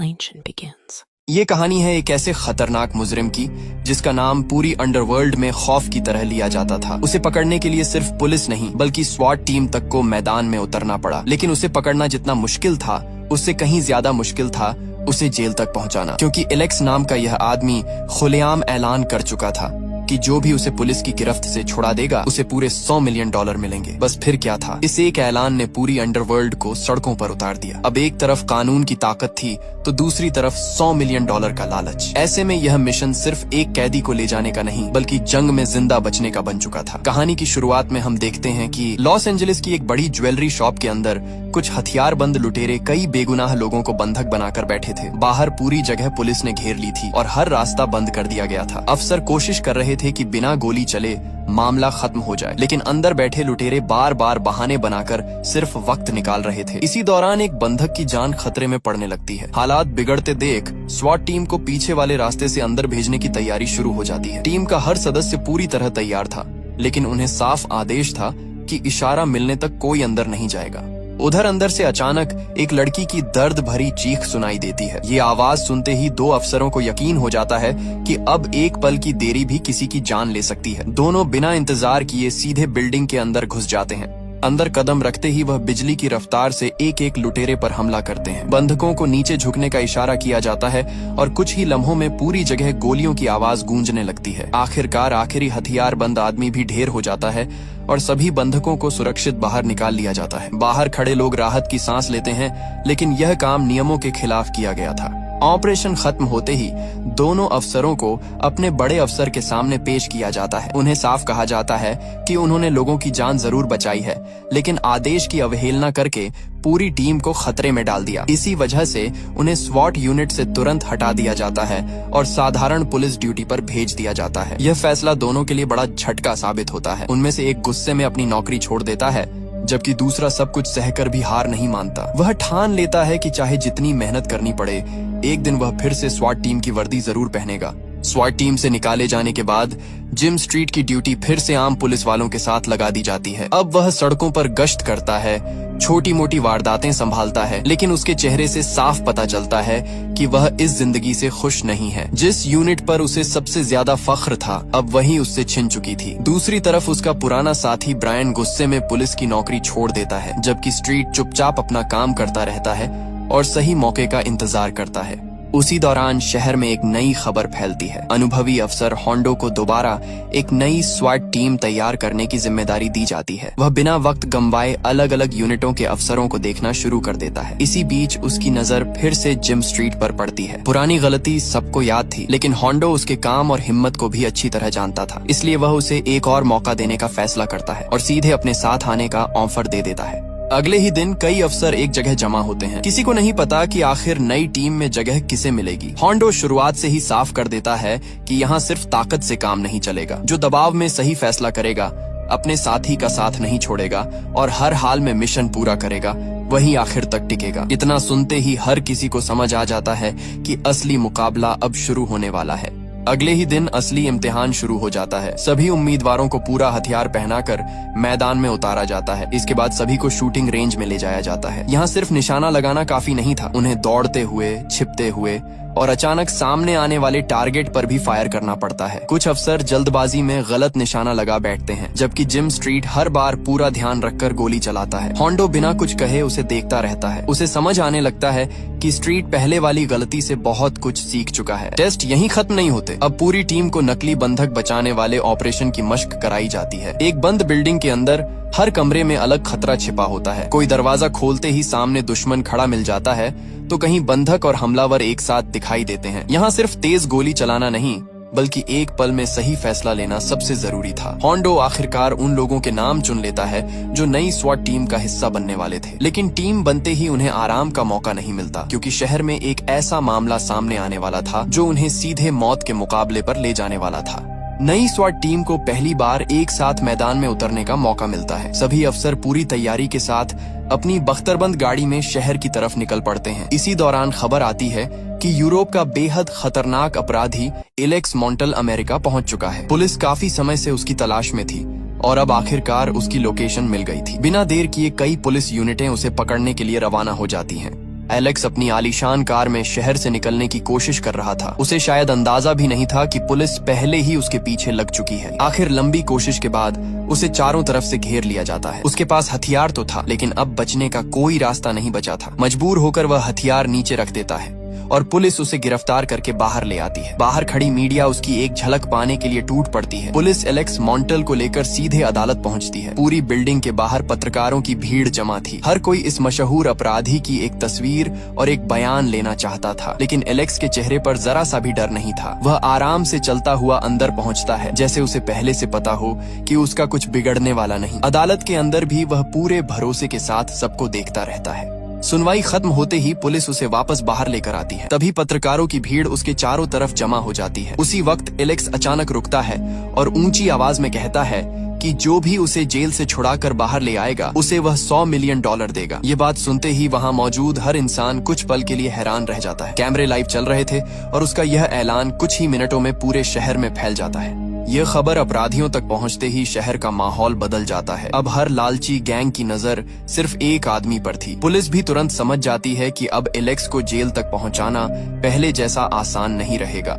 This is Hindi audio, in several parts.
explanation begins. ये कहानी है एक ऐसे खतरनाक मुजरिम की जिसका नाम पूरी अंडरवर्ल्ड में खौफ की तरह लिया जाता था। उसे पकड़ने के लिए सिर्फ पुलिस नहीं बल्कि स्वाट टीम तक को मैदान में उतरना पड़ा। लेकिन उसे पकड़ना जितना मुश्किल था उससे कहीं ज्यादा मुश्किल था उसे जेल तक पहुंचाना, क्योंकि एलेक्स नाम का यह आदमी खुलेआम ऐलान कर चुका था कि जो भी उसे पुलिस की गिरफ्त से छुड़ा देगा उसे पूरे $100 मिलियन मिलेंगे। बस फिर क्या था, इस एक ऐलान ने पूरी अंडरवर्ल्ड को सड़कों पर उतार दिया। अब एक तरफ कानून की ताकत थी तो दूसरी तरफ $100 मिलियन का लालच। ऐसे में यह मिशन सिर्फ एक कैदी को ले जाने का नहीं बल्कि जंग में जिंदा बचने का बन चुका था। कहानी की शुरुआत में हम देखते हैं कि लॉस एंजलिस की एक बड़ी ज्वेलरी शॉप के अंदर कुछ हथियारबंद लुटेरे कई बेगुनाह लोगों को बंधक बनाकर बैठे थे। बाहर पूरी जगह पुलिस ने घेर ली थी और हर रास्ता बंद कर दिया गया था। अफसर कोशिश कर रहे थे कि बिना गोली चले मामला खत्म हो जाए, लेकिन अंदर बैठे लुटेरे बार बार बहाने बनाकर सिर्फ वक्त निकाल रहे थे। इसी दौरान एक बंधक की जान खतरे में पड़ने लगती है। हालात बिगड़ते देख स्वाट टीम को पीछे वाले रास्ते से अंदर भेजने की तैयारी शुरू हो जाती है। टीम का हर सदस्य पूरी तरह तैयार था, लेकिन उन्हें साफ आदेश था कि इशारा मिलने तक कोई अंदर नहीं जाएगा। उधर अंदर से अचानक एक लड़की की दर्द भरी चीख सुनाई देती है। ये आवाज सुनते ही दो अफसरों को यकीन हो जाता है कि अब एक पल की देरी भी किसी की जान ले सकती है। दोनों बिना इंतजार किए सीधे बिल्डिंग के अंदर घुस जाते हैं। अंदर कदम रखते ही वह बिजली की रफ्तार से एक एक लुटेरे पर हमला करते हैं। बंधकों को नीचे झुकने का इशारा किया जाता है और कुछ ही लम्हों में पूरी जगह गोलियों की आवाज गूंजने लगती है। आखिरकार आखिरी हथियारबंद आदमी भी ढेर हो जाता है और सभी बंधकों को सुरक्षित बाहर निकाल लिया जाता है। बाहर खड़े लोग राहत की सांस लेते हैं, लेकिन यह काम नियमों के खिलाफ किया गया था। ऑपरेशन खत्म होते ही दोनों अफसरों को अपने बड़े अफसर के सामने पेश किया जाता है। उन्हें साफ कहा जाता है कि उन्होंने लोगों की जान जरूर बचाई है, लेकिन आदेश की अवहेलना करके पूरी टीम को खतरे में डाल दिया। इसी वजह से उन्हें स्वॉट यूनिट से तुरंत हटा दिया जाता है और साधारण पुलिस ड्यूटी पर भेज दिया जाता है। यह फैसला दोनों के लिए बड़ा झटका साबित होता है। उनमें से एक गुस्से में अपनी नौकरी छोड़ देता है, जबकि दूसरा सब कुछ सहकर भी हार नहीं मानता। वह ठान लेता है कि चाहे जितनी मेहनत करनी पड़े, एक दिन वह फिर से स्वाट टीम की वर्दी जरूर पहनेगा। स्वाट टीम से निकाले जाने के बाद जिम स्ट्रीट की ड्यूटी फिर से आम पुलिस वालों के साथ लगा दी जाती है। अब वह सड़कों पर गश्त करता है, छोटी मोटी वारदातें संभालता है, लेकिन उसके चेहरे से साफ पता चलता है कि वह इस जिंदगी से खुश नहीं है। जिस यूनिट पर उसे सबसे ज्यादा फख्र था अब वही उससे छिन चुकी थी। दूसरी तरफ उसका पुराना साथी ब्रायन गुस्से में पुलिस की नौकरी छोड़ देता है, जबकि स्ट्रीट चुपचाप अपना काम करता रहता है और सही मौके का इंतजार करता है। उसी दौरान शहर में एक नई खबर फैलती है। अनुभवी अफसर होंडो को दोबारा एक नई स्वाट टीम तैयार करने की जिम्मेदारी दी जाती है। वह बिना वक्त गंवाए अलग अलग यूनिटों के अफसरों को देखना शुरू कर देता है। इसी बीच उसकी नजर फिर से जिम स्ट्रीट पर पड़ती है। पुरानी गलती सबको याद थी, लेकिन होंडो उसके काम और हिम्मत को भी अच्छी तरह जानता था। इसलिए वह उसे एक और मौका देने का फैसला करता है और सीधे अपने साथ आने का ऑफर दे देता है। अगले ही दिन कई अफसर एक जगह जमा होते हैं। किसी को नहीं पता कि आखिर नई टीम में जगह किसे मिलेगी। होंडो शुरुआत से ही साफ कर देता है कि यहाँ सिर्फ ताकत से काम नहीं चलेगा। जो दबाव में सही फैसला करेगा, अपने साथी का साथ नहीं छोड़ेगा और हर हाल में मिशन पूरा करेगा, वही आखिर तक टिकेगा। इतना सुनते ही हर किसी को समझ आ जाता है कि असली मुकाबला अब शुरू होने वाला है। अगले ही दिन असली इम्तिहान शुरू हो जाता है। सभी उम्मीदवारों को पूरा हथियार पहनाकर मैदान में उतारा जाता है। इसके बाद सभी को शूटिंग रेंज में ले जाया जाता है। यहाँ सिर्फ निशाना लगाना काफी नहीं था, उन्हें दौड़ते हुए, छिपते हुए और अचानक सामने आने वाले टारगेट पर भी फायर करना पड़ता है। कुछ अफसर जल्दबाजी में गलत निशाना लगा बैठते हैं, जबकि जिम स्ट्रीट हर बार पूरा ध्यान रखकर गोली चलाता है। होंडो बिना कुछ कहे उसे देखता रहता है। उसे समझ आने लगता है कि स्ट्रीट पहले वाली गलती से बहुत कुछ सीख चुका है। टेस्ट यहीं खत्म नहीं होते। अब पूरी टीम को नकली बंधक बचाने वाले ऑपरेशन की मशक कराई जाती है। एक बंद बिल्डिंग के अंदर हर कमरे में अलग खतरा छिपा होता है। कोई दरवाजा खोलते ही सामने दुश्मन खड़ा मिल जाता है, तो कहीं बंधक और हमलावर एक साथ दिखाई देते हैं। यहाँ सिर्फ तेज गोली चलाना नहीं बल्कि एक पल में सही फैसला लेना सबसे जरूरी था। होंडो आखिरकार उन लोगों के नाम चुन लेता है जो नई स्वाट टीम का हिस्सा बनने वाले थे। लेकिन टीम बनते ही उन्हें आराम का मौका नहीं मिलता, क्योंकि शहर में एक ऐसा मामला सामने आने वाला था जो उन्हें सीधे मौत के मुकाबले पर ले जाने वाला था। नई स्वाट टीम को पहली बार एक साथ मैदान में उतरने का मौका मिलता है। सभी अफसर पूरी तैयारी के साथ अपनी बख्तरबंद गाड़ी में शहर की तरफ निकल पड़ते हैं। इसी दौरान खबर आती है कि यूरोप का बेहद खतरनाक अपराधी एलेक्स मॉन्टल अमेरिका पहुंच चुका है। पुलिस काफी समय से उसकी तलाश में थी और अब आखिरकार उसकी लोकेशन मिल गई थी। बिना देर किए कई पुलिस यूनिटें उसे पकड़ने के लिए रवाना हो जाती हैं। एलेक्स अपनी आलीशान कार में शहर से निकलने की कोशिश कर रहा था। उसे शायद अंदाजा भी नहीं था कि पुलिस पहले ही उसके पीछे लग चुकी है। आखिर लंबी कोशिश के बाद उसे चारों तरफ से घेर लिया जाता है। उसके पास हथियार तो था, लेकिन अब बचने का कोई रास्ता नहीं बचा था। मजबूर होकर वह हथियार नीचे रख देता है और पुलिस उसे गिरफ्तार करके बाहर ले आती है। बाहर खड़ी मीडिया उसकी एक झलक पाने के लिए टूट पड़ती है। पुलिस एलेक्स मॉन्टल को लेकर सीधे अदालत पहुंचती है। पूरी बिल्डिंग के बाहर पत्रकारों की भीड़ जमा थी। हर कोई इस मशहूर अपराधी की एक तस्वीर और एक बयान लेना चाहता था, लेकिन एलेक्स के चेहरे पर जरा सा भी डर नहीं था। वह आराम से चलता हुआ अंदर पहुंचता है, जैसे उसे पहले से पता हो कि उसका कुछ बिगड़ने वाला नहीं। अदालत के अंदर भी वह पूरे भरोसे के साथ सबको देखता रहता है। सुनवाई खत्म होते ही पुलिस उसे वापस बाहर लेकर आती है। तभी पत्रकारों की भीड़ उसके चारों तरफ जमा हो जाती है। उसी वक्त एलेक्स अचानक रुकता है और ऊंची आवाज में कहता है कि जो भी उसे जेल से छुड़ाकर बाहर ले आएगा उसे वह $100 मिलियन देगा। ये बात सुनते ही वहाँ मौजूद हर इंसान कुछ पल के लिए हैरान रह जाता है। कैमरे लाइव चल रहे थे और उसका यह ऐलान कुछ ही मिनटों में पूरे शहर में फैल जाता है। यह खबर अपराधियों तक पहुंचते ही शहर का माहौल बदल जाता है। अब हर लालची गैंग की नजर सिर्फ एक आदमी पर थी। पुलिस भी तुरंत समझ जाती है कि अब एलेक्स को जेल तक पहुंचाना पहले जैसा आसान नहीं रहेगा।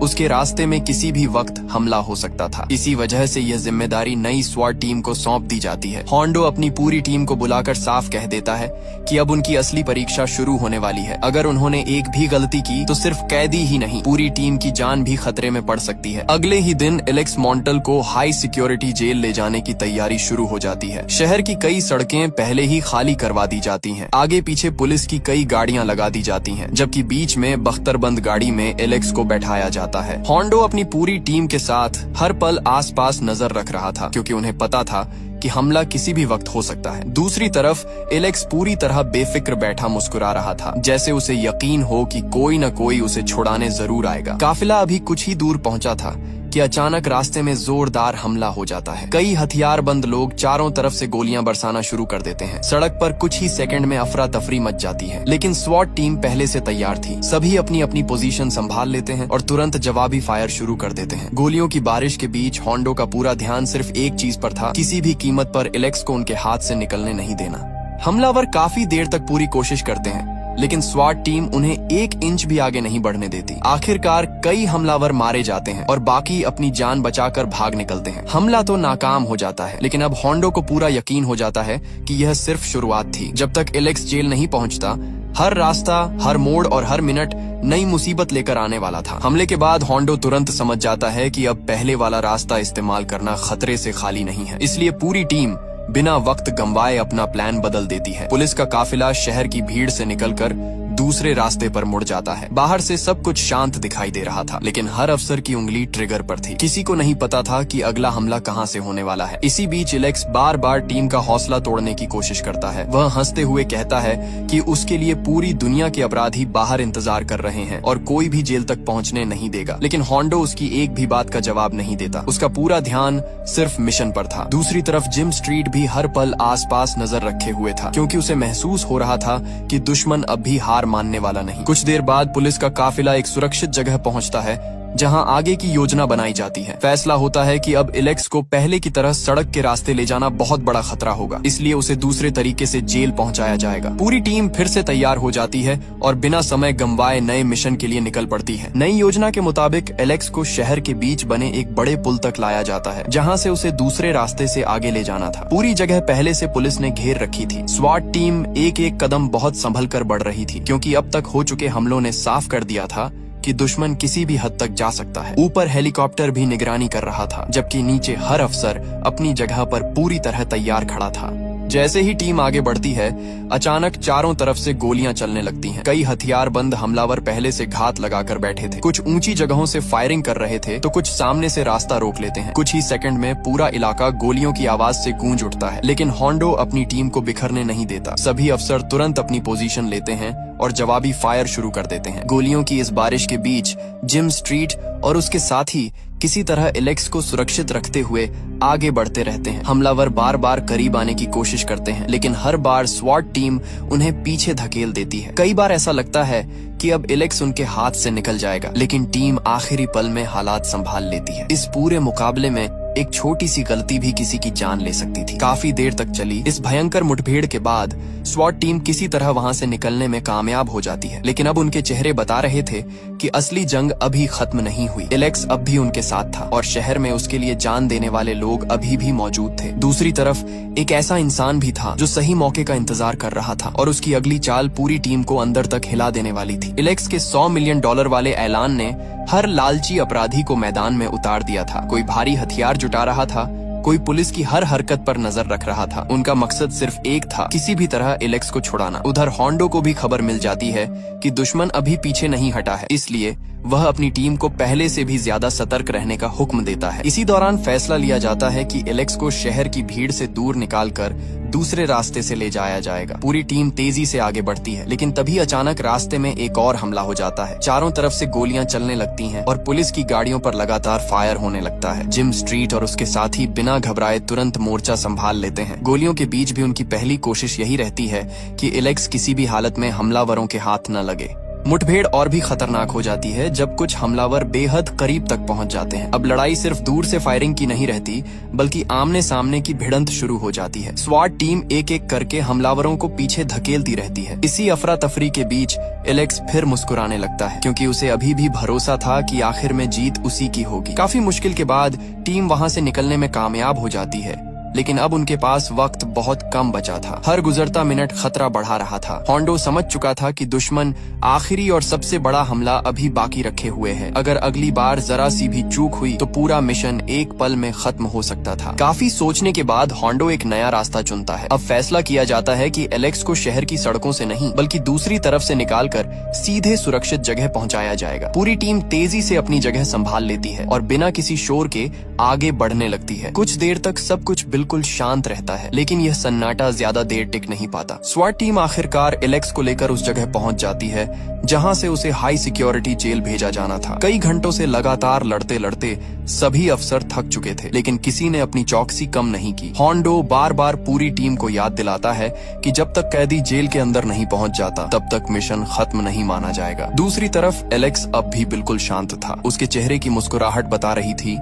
उसके रास्ते में किसी भी वक्त हमला हो सकता था। इसी वजह से यह जिम्मेदारी नई स्वाट टीम को सौंप दी जाती है। होंडो अपनी पूरी टीम को बुलाकर साफ कह देता है कि अब उनकी असली परीक्षा शुरू होने वाली है। अगर उन्होंने एक भी गलती की तो सिर्फ कैदी ही नहीं, पूरी टीम की जान भी खतरे में पड़ सकती है। अगले ही दिन एलेक्स मॉन्टल को हाई सिक्योरिटी जेल ले जाने की तैयारी शुरू हो जाती है। शहर की कई सड़कें पहले ही खाली करवा दी जाती हैं। आगे पीछे पुलिस की कई गाड़ियां लगा दी जाती हैं, जबकि बीच में बख्तरबंद गाड़ी में एलेक्स को बैठाया जाता है। होंडो अपनी पूरी टीम के साथ हर पल आसपास नजर रख रहा था, क्योंकि उन्हें पता था कि हमला किसी भी वक्त हो सकता है। दूसरी तरफ एलेक्स पूरी तरह बेफिक्र बैठा मुस्कुरा रहा था, जैसे उसे यकीन हो कि कोई न कोई उसे छुड़ाने जरूर आएगा। काफिला अभी कुछ ही दूर पहुंचा था कि अचानक रास्ते में जोरदार हमला हो जाता है। कई हथियारबंद लोग चारों तरफ से गोलियां बरसाना शुरू कर देते हैं। सड़क पर कुछ ही सेकंड में अफरा तफरी मच जाती है, लेकिन स्वॉट टीम पहले से तैयार थी। सभी अपनी अपनी पोजीशन संभाल लेते हैं और तुरंत जवाबी फायर शुरू कर देते हैं। गोलियों की बारिश के बीच होंडो का पूरा ध्यान सिर्फ एक चीज पर था, किसी भी कीमत पर एलेक्स को उनके हाथ से निकलने नहीं देना। हमलावर काफी देर तक पूरी कोशिश करते हैं, लेकिन स्वाट टीम उन्हें 1 इंच भी आगे नहीं बढ़ने देती। आखिरकार कई हमलावर मारे जाते हैं और बाकी अपनी जान बचाकर भाग निकलते हैं। हमला तो नाकाम हो जाता है, लेकिन अब होंडो को पूरा यकीन हो जाता है कि यह सिर्फ शुरुआत थी। जब तक एलेक्स जेल नहीं पहुंचता, हर रास्ता, हर मोड़ और हर मिनट नई मुसीबत लेकर आने वाला था। हमले के बाद होंडो तुरंत समझ जाता है कि अब पहले वाला रास्ता इस्तेमाल करना खतरे से खाली नहीं है। इसलिए पूरी टीम बिना वक्त गंवाए अपना प्लान बदल देती है। पुलिस का काफिला शहर की भीड़ से निकलकर दूसरे रास्ते पर मुड़ जाता है। बाहर से सब कुछ शांत दिखाई दे रहा था, लेकिन हर अफसर की उंगली ट्रिगर पर थी। किसी को नहीं पता था कि अगला हमला कहां से होने वाला है। इसी बीच एलेक्स बार बार टीम का हौसला तोड़ने की कोशिश करता है। वह हंसते हुए कहता है कि उसके लिए पूरी दुनिया के अपराधी बाहर इंतजार कर रहे हैं और कोई भी जेल तक पहुंचने नहीं देगा। लेकिन होंडो उसकी एक भी बात का जवाब नहीं देता। उसका पूरा ध्यान सिर्फ मिशन पर था। दूसरी तरफ जिम स्ट्रीट भी हर पल आसपास नजर रखे हुए था, क्योंकि उसे महसूस हो रहा था कि दुश्मन अब भी हार मानने वाला नहीं। कुछ देर बाद पुलिस का काफिला एक सुरक्षित जगह पहुंचता है, जहां आगे की योजना बनाई जाती है। फैसला होता है कि अब एलेक्स को पहले की तरह सड़क के रास्ते ले जाना बहुत बड़ा खतरा होगा, इसलिए उसे दूसरे तरीके से जेल पहुंचाया जाएगा। पूरी टीम फिर से तैयार हो जाती है और बिना समय गंवाए नए मिशन के लिए निकल पड़ती है। नई योजना के मुताबिक एलेक्स को शहर के बीच बने एक बड़े पुल तक लाया जाता है, जहां से उसे दूसरे रास्ते से आगे ले जाना था। पूरी जगह पहले से पुलिस ने घेर रखी थी। स्वाट टीम एक एक कदम बहुत संभल कर बढ़ रही थी, क्योंकि अब तक हो चुके हमलों ने साफ कर दिया था कि दुश्मन किसी भी हद तक जा सकता है। ऊपर हेलीकॉप्टर भी निगरानी कर रहा था, जबकि नीचे हर अफसर अपनी जगह पर पूरी तरह तैयार खड़ा था। जैसे ही टीम आगे बढ़ती है, अचानक चारों तरफ से गोलियां चलने लगती हैं। कई हथियारबंद हमलावर पहले से घात लगाकर बैठे थे। कुछ ऊंची जगहों से फायरिंग कर रहे थे, तो कुछ सामने से रास्ता रोक लेते हैं। कुछ ही सेकंड में पूरा इलाका गोलियों की आवाज से गूंज उठता है, लेकिन होंडो अपनी टीम को बिखरने नहीं देता। सभी अफसर तुरंत अपनी पोजीशन लेते हैं और जवाबी फायर शुरू कर देते हैं। गोलियों की इस बारिश के बीच जिम स्ट्रीट और उसके साथी किसी तरह एलेक्स को सुरक्षित रखते हुए आगे बढ़ते रहते हैं। हमलावर बार बार करीब आने की कोशिश करते हैं, लेकिन हर बार स्वाट टीम उन्हें पीछे धकेल देती है। कई बार ऐसा लगता है कि अब एलेक्स उनके हाथ से निकल जाएगा, लेकिन टीम आखिरी पल में हालात संभाल लेती है। इस पूरे मुकाबले में एक छोटी सी गलती भी किसी की जान ले सकती थी। काफी देर तक चली इस भयंकर मुठभेड़ के बाद स्वॉट टीम किसी तरह वहां से निकलने में कामयाब हो जाती है, लेकिन अब उनके चेहरे बता रहे थे कि असली जंग अभी खत्म नहीं हुई। एलेक्स अब भी उनके साथ था और शहर में उसके लिए जान देने वाले लोग अभी भी मौजूद थे। दूसरी तरफ एक ऐसा इंसान भी था जो सही मौके का इंतजार कर रहा था और उसकी अगली चाल पूरी टीम को अंदर तक हिला देने वाली थी। एलेक्स के $100 मिलियन वाले ऐलान ने हर लालची अपराधी को मैदान में उतार दिया था। कोई भारी हथियार जुटा रहा था, कोई पुलिस की हर हरकत पर नजर रख रहा था। उनका मकसद सिर्फ एक था, किसी भी तरह एलेक्स को छुड़ाना। उधर होंडो को भी खबर मिल जाती है कि दुश्मन अभी पीछे नहीं हटा है, इसलिए वह अपनी टीम को पहले से भी ज्यादा सतर्क रहने का हुक्म देता है। इसी दौरान फैसला लिया जाता है कि एलेक्स को शहर की भीड़ से दूर निकालकर दूसरे रास्ते से ले जाया जाएगा। पूरी टीम तेजी से आगे बढ़ती है, लेकिन तभी अचानक रास्ते में एक और हमला हो जाता है। चारों तरफ से गोलियां चलने लगती हैं और पुलिस की गाड़ियों पर लगातार फायर होने लगता है। जिम स्ट्रीट और उसके साथी बिना घबराए तुरंत मोर्चा संभाल लेते हैं। गोलियों के बीच भी उनकी पहली कोशिश यही रहती है कि एलेक्स किसी भी हालत में हमलावरों के हाथ न लगे। मुठभेड़ और भी खतरनाक हो जाती है जब कुछ हमलावर बेहद करीब तक पहुंच जाते हैं। अब लड़ाई सिर्फ दूर से फायरिंग की नहीं रहती, बल्कि आमने सामने की भिड़ंत शुरू हो जाती है। स्वाट टीम एक एक करके हमलावरों को पीछे धकेलती रहती है। इसी अफरा तफरी के बीच एलेक्स फिर मुस्कुराने लगता है, क्योंकि उसे अभी भी भरोसा था कि आखिर में जीत उसी की होगी। काफी मुश्किल के बाद टीम वहां से निकलने में कामयाब हो जाती है, लेकिन अब उनके पास वक्त बहुत कम बचा था। हर गुजरता मिनट खतरा बढ़ा रहा था। होंडो समझ चुका था कि दुश्मन आखिरी और सबसे बड़ा हमला अभी बाकी रखे हुए है। अगर अगली बार जरा सी भी चूक हुई तो पूरा मिशन एक पल में खत्म हो सकता था। काफी सोचने के बाद होंडो एक नया रास्ता चुनता है। अब फैसला किया जाता है कि एलेक्स को शहर की सड़कों से नहीं, बल्कि दूसरी तरफ से निकालकर सीधे सुरक्षित जगह पहुंचाया जाएगा। पूरी टीम तेजी से अपनी जगह संभाल लेती है और बिना किसी शोर के आगे बढ़ने लगती है। कुछ देर तक सब कुछ बिल्कुल शांत रहता है, लेकिन यह सन्नाटा ज्यादा देर टिक नहीं पाता। स्वाट टीम आखिरकार एलेक्स को लेकर उस जगह पहुंच जाती है जहां से उसे हाई सिक्योरिटी जेल भेजा जाना था। कई घंटों से लगातार लड़ते लड़ते सभी अफसर थक चुके थे, लेकिन किसी ने अपनी चौकसी कम नहीं की। होंडो बार बार पूरी टीम को याद दिलाता है कि जब तक कैदी जेल के अंदर नहीं पहुंच जाता, तब तक मिशन खत्म नहीं माना जाएगा। दूसरी तरफ एलेक्स अब भी बिल्कुल शांत था। उसके चेहरे की मुस्कुराहट बता रही थी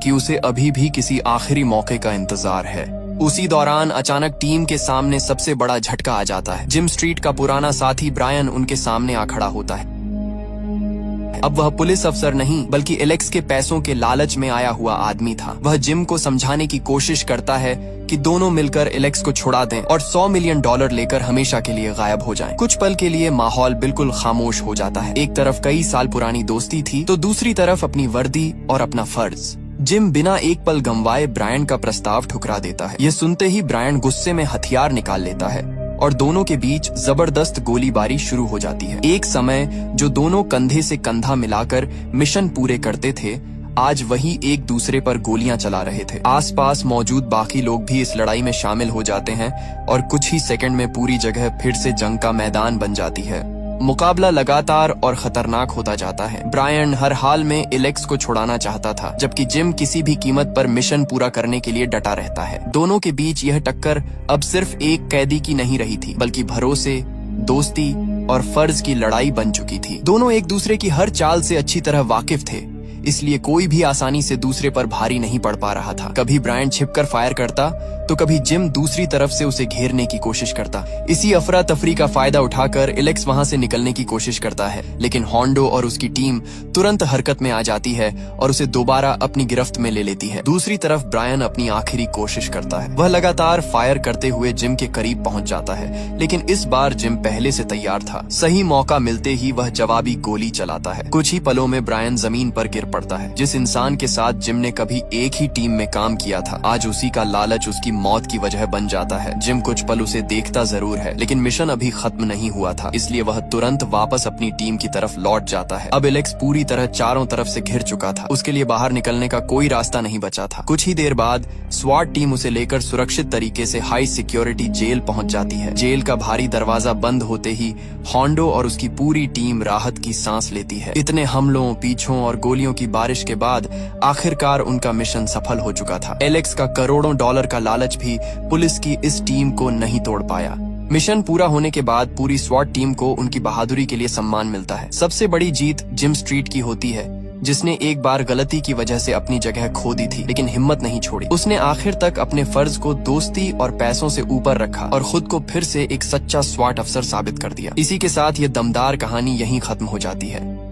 कि उसे अभी भी किसी आखिरी मौके का इंतजार है। उसी दौरान अचानक टीम के सामने सबसे बड़ा झटका आ जाता है। जिम स्ट्रीट का पुराना साथी ब्रायन उनके सामने आ खड़ा होता है। अब वह पुलिस अफसर नहीं, बल्कि एलेक्स के पैसों के लालच में आया हुआ आदमी था। वह जिम को समझाने की कोशिश करता है कि दोनों मिलकर एलेक्स को छुड़ा दें और $100 मिलियन लेकर हमेशा के लिए गायब हो जाएं। कुछ पल के लिए माहौल बिल्कुल खामोश हो जाता है। एक तरफ कई साल पुरानी दोस्ती थी, तो दूसरी तरफ अपनी वर्दी और अपना फर्ज। जिम बिना एक पल गंवाए ब्रायन का प्रस्ताव ठुकरा देता है। यह सुनते ही ब्रायन गुस्से में हथियार निकाल लेता है और दोनों के बीच जबरदस्त गोलीबारी शुरू हो जाती है। एक समय जो दोनों कंधे से कंधा मिलाकर मिशन पूरे करते थे, आज वही एक दूसरे पर गोलियां चला रहे थे। आसपास मौजूद बाकी लोग भी इस लड़ाई में शामिल हो जाते हैं और कुछ ही सेकंड में पूरी जगह फिर से जंग का मैदान बन जाती है। मुकाबला लगातार और खतरनाक होता जाता है। ब्रायन हर हाल में एलेक्स को छुड़ाना चाहता था, जबकि जिम किसी भी कीमत पर मिशन पूरा करने के लिए डटा रहता है। दोनों के बीच यह टक्कर अब सिर्फ एक कैदी की नहीं रही थी, बल्कि भरोसे, दोस्ती और फर्ज की लड़ाई बन चुकी थी। दोनों एक दूसरे की हर चाल से अच्छी तरह वाकिफ थे, इसलिए कोई भी आसानी से दूसरे पर भारी नहीं पड़ पा रहा था। कभी ब्रायन छिपकर फायर करता, तो कभी जिम दूसरी तरफ से उसे घेरने की कोशिश करता। इसी अफरा तफरी का फायदा उठाकर एलेक्स वहां से निकलने की कोशिश करता है, लेकिन होंडो और उसकी टीम तुरंत हरकत में आ जाती है और उसे दोबारा अपनी गिरफ्त में ले लेती है। दूसरी तरफ ब्रायन अपनी आखिरी कोशिश करता है। वह लगातार फायर करते हुए जिम के करीब पहुंच जाता है, लेकिन इस बार जिम पहले से तैयार था। सही मौका मिलते ही वह जवाबी गोली चलाता है। कुछ ही पलों में ब्रायन जमीन पर गिर पड़ता है। जिस इंसान के साथ जिम ने कभी एक ही टीम में काम किया था, आज उसी का लालच उसकी मौत की वजह बन जाता है। जिम कुछ पल उसे देखता जरूर है, लेकिन मिशन अभी खत्म नहीं हुआ था, इसलिए वह तुरंत वापस अपनी टीम की तरफ लौट जाता है। अब एलेक्स पूरी तरह चारों तरफ से घिर चुका था। उसके लिए बाहर निकलने का कोई रास्ता नहीं बचा था। कुछ ही देर बाद स्वाट टीम उसे लेकर सुरक्षित तरीके से हाई सिक्योरिटी जेल पहुंच जाती है। जेल का भारी दरवाजा बंद होते ही होंडो और उसकी पूरी टीम राहत की सांस लेती है। इतने हमलों, पीछों और गोलियों की बारिश के बाद आखिरकार उनका मिशन सफल हो चुका था। एलेक्स का करोड़ों डॉलर का लालच भी पुलिस की इस टीम को नहीं तोड़ पाया। मिशन पूरा होने के बाद पूरी स्वाट टीम को उनकी बहादुरी के लिए सम्मान मिलता है। सबसे बड़ी जीत जिम स्ट्रीट की होती है, जिसने एक बार गलती की वजह से अपनी जगह खो दी थी, लेकिन हिम्मत नहीं छोड़ी। उसने आखिर तक अपने फर्ज को दोस्ती और पैसों से ऊपर रखा और खुद को फिर से एक सच्चा स्वाट अफसर साबित कर दिया। इसी के साथ ये दमदार कहानी यहीं खत्म हो जाती है।